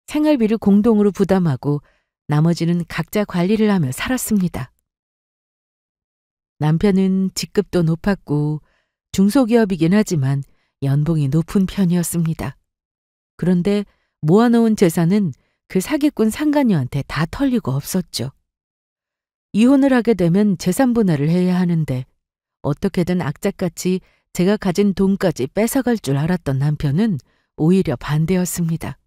생활비를 공동으로 부담하고 나머지는 각자 관리를 하며 살았습니다. 남편은 직급도 높았고 중소기업이긴 하지만 연봉이 높은 편이었습니다. 그런데 모아놓은 재산은 그 사기꾼 상간녀한테 다 털리고 없었죠. 이혼을 하게 되면 재산 분할을 해야 하는데 어떻게든 악착같이 제가 가진 돈까지 뺏어갈 줄 알았던 남편은 오히려 반대였습니다.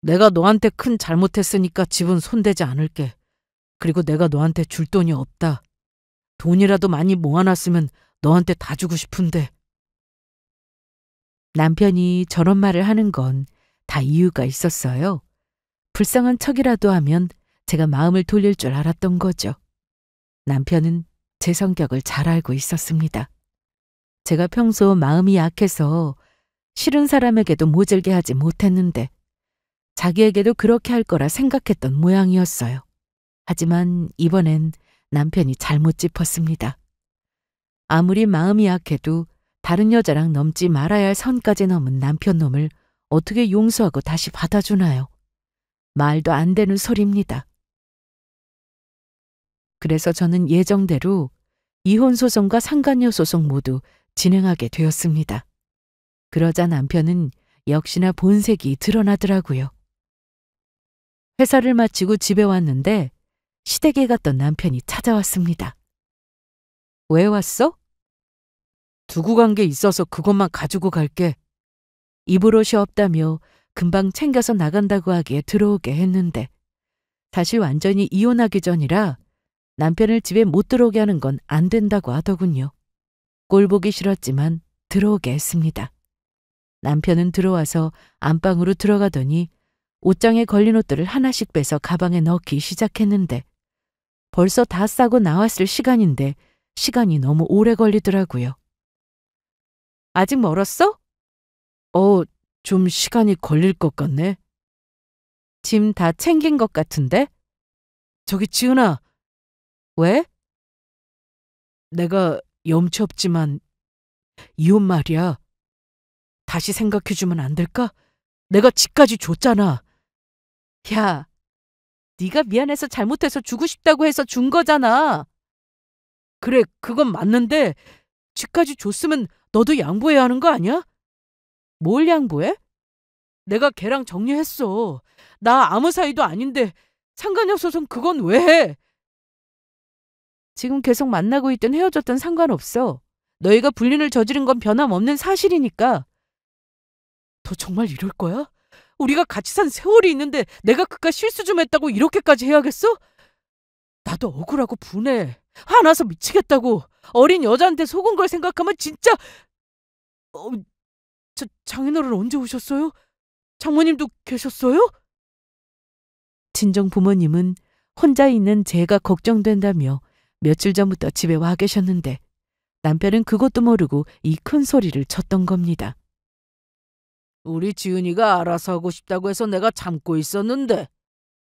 내가 너한테 큰 잘못했으니까 집은 손대지 않을게. 그리고 내가 너한테 줄 돈이 없다. 돈이라도 많이 모아놨으면 너한테 다 주고 싶은데. 남편이 저런 말을 하는 건 다 이유가 있었어요. 불쌍한 척이라도 하면 제가 마음을 돌릴 줄 알았던 거죠. 남편은 제 성격을 잘 알고 있었습니다. 제가 평소 마음이 약해서 싫은 사람에게도 모질게 하지 못했는데 자기에게도 그렇게 할 거라 생각했던 모양이었어요. 하지만 이번엔 남편이 잘못 짚었습니다. 아무리 마음이 약해도 다른 여자랑 넘지 말아야 할 선까지 넘은 남편 놈을 어떻게 용서하고 다시 받아주나요? 말도 안 되는 소리입니다. 그래서 저는 예정대로 이혼 소송과 상간녀 소송 모두 진행하게 되었습니다. 그러자 남편은 역시나 본색이 드러나더라고요. 회사를 마치고 집에 왔는데 시댁에 갔던 남편이 찾아왔습니다. 왜 왔어? 두고 간 게 있어서 그것만 가지고 갈게. 입을 옷이 없다며 금방 챙겨서 나간다고 하기에 들어오게 했는데 사실 완전히 이혼하기 전이라 남편을 집에 못 들어오게 하는 건 안 된다고 하더군요. 꼴 보기 싫었지만 들어오게 했습니다. 남편은 들어와서 안방으로 들어가더니 옷장에 걸린 옷들을 하나씩 빼서 가방에 넣기 시작했는데 벌써 다 싸고 나왔을 시간인데 시간이 너무 오래 걸리더라고요. 아직 멀었어? 좀 시간이 걸릴 것 같네. 짐 다 챙긴 것 같은데? 저기 지은아. 왜? 내가 염치 없지만 이혼 말이야. 다시 생각해주면 안 될까? 내가 집까지 줬잖아. 야, 네가 미안해서 잘못해서 주고 싶다고 해서 준 거잖아. 그래, 그건 맞는데 집까지 줬으면 너도 양보해야 하는 거 아니야? 뭘 양보해? 내가 걔랑 정리했어. 나 아무 사이도 아닌데 상관이 없어서 그건 왜 해? 지금 계속 만나고 있든 헤어졌든 상관없어. 너희가 불륜을 저지른 건 변함없는 사실이니까. 너 정말 이럴 거야? 우리가 같이 산 세월이 있는데 내가 그깟 실수 좀 했다고 이렇게까지 해야겠어? 나도 억울하고 분해. 화나서 미치겠다고. 어린 여자한테 속은 걸 생각하면 진짜... 장인어른 언제 오셨어요? 장모님도 계셨어요? 친정 부모님은 혼자 있는 제가 걱정된다며 며칠 전부터 집에 와 계셨는데 남편은 그것도 모르고 이 큰 소리를 쳤던 겁니다. 우리 지은이가 알아서 하고 싶다고 해서 내가 참고 있었는데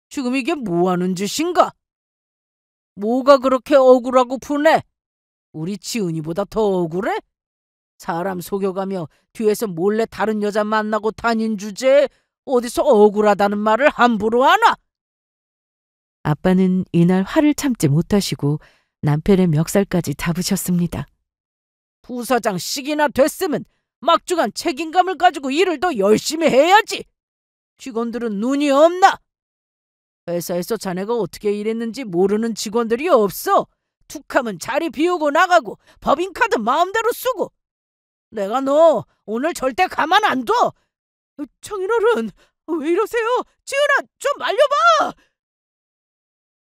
지금 이게 뭐 하는 짓인가? 뭐가 그렇게 억울하고 분해? 우리 지은이보다 더 억울해? 사람 속여가며 뒤에서 몰래 다른 여자 만나고 다닌 주제에 어디서 억울하다는 말을 함부로 하나? 아빠는 이날 화를 참지 못하시고 남편의 멱살까지 잡으셨습니다. 부사장씩이나 됐으면 막중한 책임감을 가지고 일을 더 열심히 해야지. 직원들은 눈이 없나? 회사에서 자네가 어떻게 일했는지 모르는 직원들이 없어. 툭하면 자리 비우고 나가고 법인카드 마음대로 쓰고. 내가 너 오늘 절대 가만 안 둬. 장인어른, 왜 이러세요? 지은아, 좀 말려봐.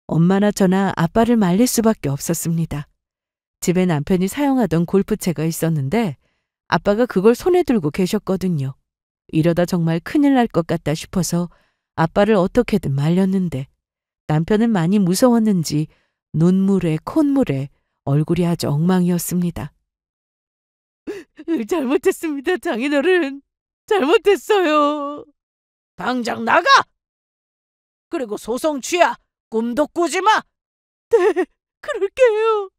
엄마나 저나 아빠를 말릴 수밖에 없었습니다. 집에 남편이 사용하던 골프채가 있었는데 아빠가 그걸 손에 들고 계셨거든요. 이러다 정말 큰일 날 것 같다 싶어서 아빠를 어떻게든 말렸는데 남편은 많이 무서웠는지 눈물에 콧물에 얼굴이 아주 엉망이었습니다. 잘못했습니다, 장인어른. 잘못했어요. 당장 나가! 그리고 소송 취하, 꿈도 꾸지 마. 그럴게요.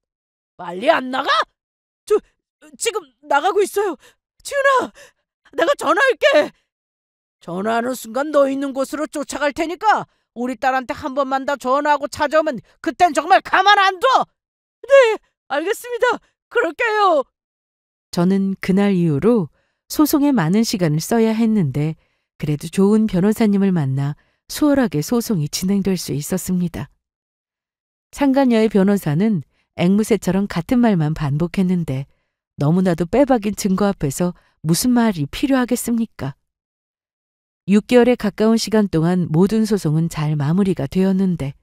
빨리 안 나가? 지금 나가고 있어요. 지은아, 내가 전화할게. 전화하는 순간 너 있는 곳으로 쫓아갈 테니까 우리 딸한테 한 번만 더 전화하고 찾아오면 그땐 정말 가만 안 둬. 네, 알겠습니다. 그럴게요. 저는 그날 이후로 소송에 많은 시간을 써야 했는데 그래도 좋은 변호사님을 만나 수월하게 소송이 진행될 수 있었습니다. 상간녀의 변호사는 앵무새처럼 같은 말만 반복했는데 너무나도 빼박인 증거 앞에서 무슨 말이 필요하겠습니까? 6개월에 가까운 시간 동안 모든 소송은 잘 마무리가 되었는데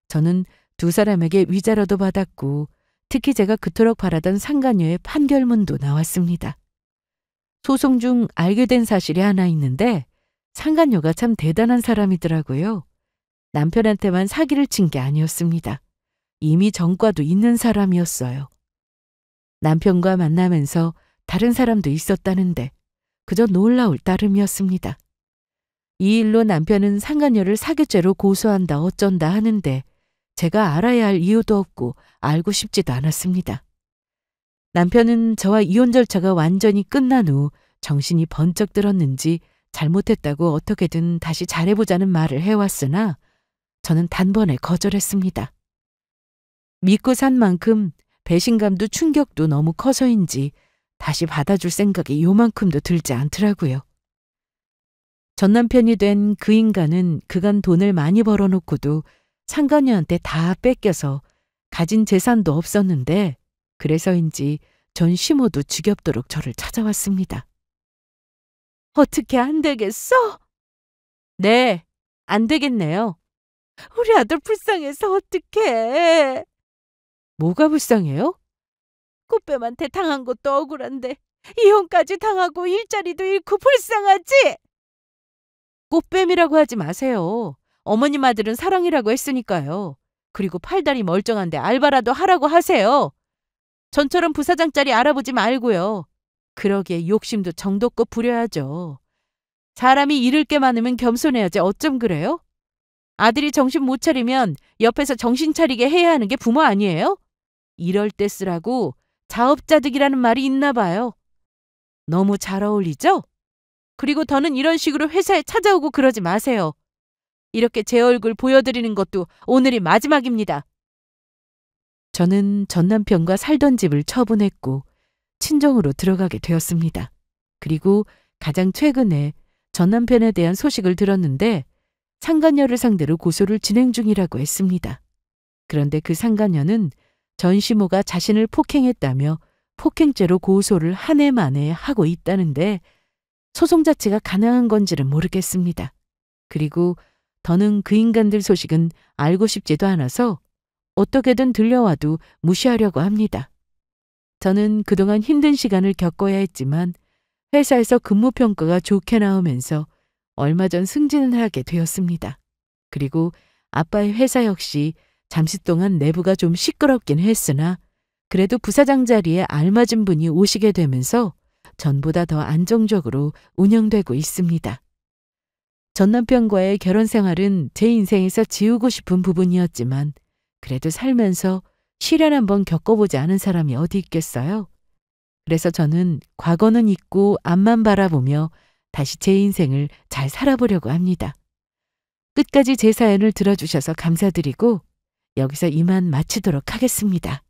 저는 두 사람에게 위자료도 받았고 특히 제가 그토록 바라던 상간녀의 판결문도 나왔습니다. 소송 중 알게 된 사실이 하나 있는데 상간녀가 참 대단한 사람이더라고요. 남편한테만 사기를 친 게 아니었습니다. 이미 전과도 있는 사람이었어요. 남편과 만나면서 다른 사람도 있었다는데 그저 놀라울 따름이었습니다. 이 일로 남편은 상간녀를 사기죄로 고소한다 어쩐다 하는데 제가 알아야 할 이유도 없고 알고 싶지도 않았습니다. 남편은 저와 이혼 절차가 완전히 끝난 후 정신이 번쩍 들었는지 잘못했다고 어떻게든 다시 잘해보자는 말을 해왔으나 저는 단번에 거절했습니다. 믿고 산 만큼 배신감도 충격도 너무 커서인지 다시 받아줄 생각이 요만큼도 들지 않더라고요. 전 남편이 된 그 인간은 그간 돈을 많이 벌어놓고도 상간녀한테 다 뺏겨서 가진 재산도 없었는데 그래서인지 전 시모도 지겹도록 저를 찾아왔습니다. 어떻게 안 되겠어? 네, 안 되겠네요. 우리 아들 불쌍해서 어떡해. 뭐가 불쌍해요? 꽃뱀한테 당한 것도 억울한데 이혼까지 당하고 일자리도 잃고 불쌍하지? 꽃뱀이라고 하지 마세요. 어머님 아들은 사랑이라고 했으니까요. 그리고 팔다리 멀쩡한데 알바라도 하라고 하세요. 전처럼 부사장짜리 알아보지 말고요. 그러기에 욕심도 정도껏 부려야죠. 사람이 잃을 게 많으면 겸손해야지 어쩜 그래요? 아들이 정신 못 차리면 옆에서 정신 차리게 해야 하는 게 부모 아니에요? 이럴 때 쓰라고 자업자득이라는 말이 있나 봐요. 너무 잘 어울리죠? 그리고 더는 이런 식으로 회사에 찾아오고 그러지 마세요. 이렇게 제 얼굴 보여드리는 것도 오늘이 마지막입니다. 저는 전 남편과 살던 집을 처분했고 친정으로 들어가게 되었습니다. 그리고 가장 최근에 전 남편에 대한 소식을 들었는데 상간녀를 상대로 고소를 진행 중이라고 했습니다. 그런데 그 상간녀는 전 시모가 자신을 폭행했다며 폭행죄로 고소를 한 해 만에 하고 있다는데 소송 자체가 가능한 건지는 모르겠습니다. 그리고 더는 그 인간들 소식은 알고 싶지도 않아서 어떻게든 들려와도 무시하려고 합니다. 저는 그동안 힘든 시간을 겪어야 했지만 회사에서 근무평가가 좋게 나오면서 얼마 전 승진을 하게 되었습니다. 그리고 아빠의 회사 역시 잠시 동안 내부가 좀 시끄럽긴 했으나 그래도 부사장 자리에 알맞은 분이 오시게 되면서 전보다 더 안정적으로 운영되고 있습니다. 전 남편과의 결혼 생활은 제 인생에서 지우고 싶은 부분이었지만 그래도 살면서 시련 한번 겪어보지 않은 사람이 어디 있겠어요? 그래서 저는 과거는 잊고 앞만 바라보며 다시 제 인생을 잘 살아보려고 합니다. 끝까지 제 사연을 들어주셔서 감사드리고 여기서 이만 마치도록 하겠습니다.